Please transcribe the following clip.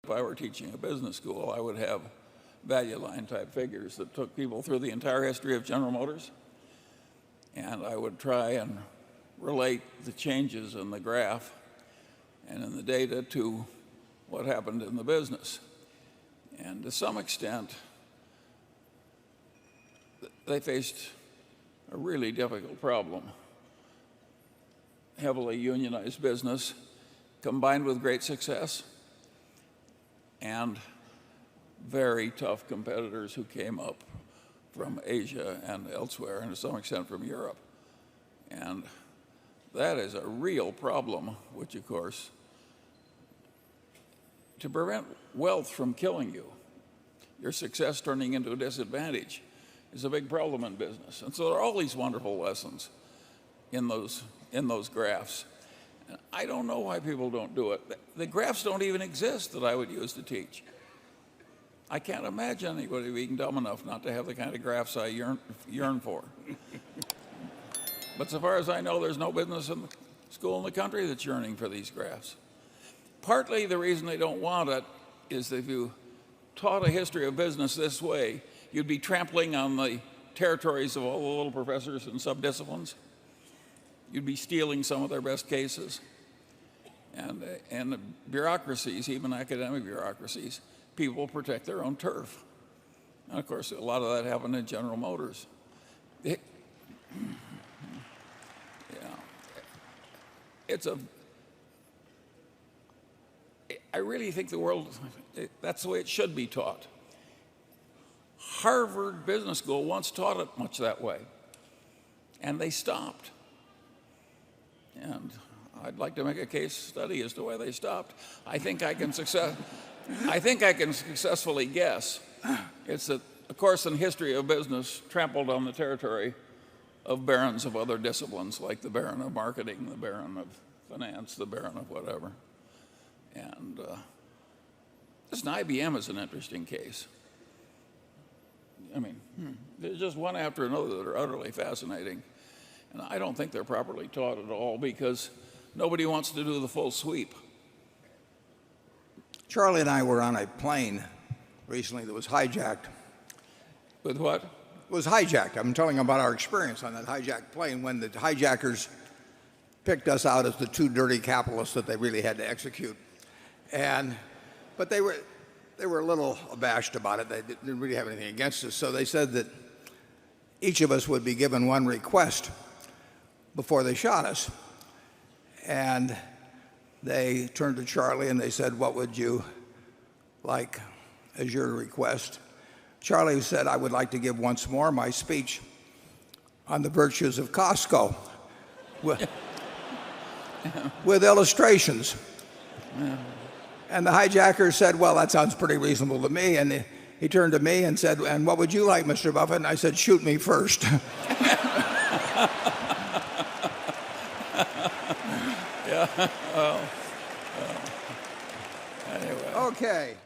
if I were teaching a business school, I would have value line type figures that took people through the entire history of General Motors. And I would try and relate the changes in the graph and in the data to what happened in the business. And to some extent, they faced a really difficult problem. Heavily unionized business combined with great success and very tough competitors who came up from Asia and elsewhere, and to some extent from Europe. And that is a real problem, which of course, to prevent wealth from killing you, your success turning into a disadvantage, is a big problem in business. And so there are all these wonderful lessons in those graphs. And I don't know why people don't do it. The graphs don't even exist that I would use to teach. I can't imagine anybody being dumb enough not to have the kind of graphs I yearn for. But so far as I know, there's no business in the school in the country that's yearning for these graphs. Partly the reason they don't want it is that if you taught a history of business this way, you'd be trampling on the territories of all the little professors and subdisciplines. You'd be stealing some of their best cases. And the bureaucracies, even academic bureaucracies, people protect their own turf. And of course, a lot of that happened in General Motors. I really think the world, that's the way it should be taught. Harvard Business School once taught it much that way, and they stopped. And I'd like to make a case study as to why they stopped. I think I can successfully guess. It's that a course in history of business trampled on the territory of barons of other disciplines, like the baron of marketing, the baron of finance, the baron of whatever. And this IBM is an interesting case. I mean, there's just one after another that are utterly fascinating. And I don't think they're properly taught at all because nobody wants to do the full sweep. Charlie and I were on a plane recently that was hijacked. With what? It was hijacked. I'm telling about our experience on that hijacked plane when the hijackers picked us out as the two dirty capitalists that they really had to execute. But they were a little abashed about it. They didn't really have anything against us. So they said that each of us would be given one request before they shot us. And they turned to Charlie and they said, "What would you like as your request?" Charlie said, "I would like to give once more my speech on the virtues of Costco with illustrations." And the hijacker said, "Well, that sounds pretty reasonable to me." And he turned to me and said, "And what would you like, Mr. Buffett?" And I said, "Shoot me first." Yeah. Well, anyway. Okay.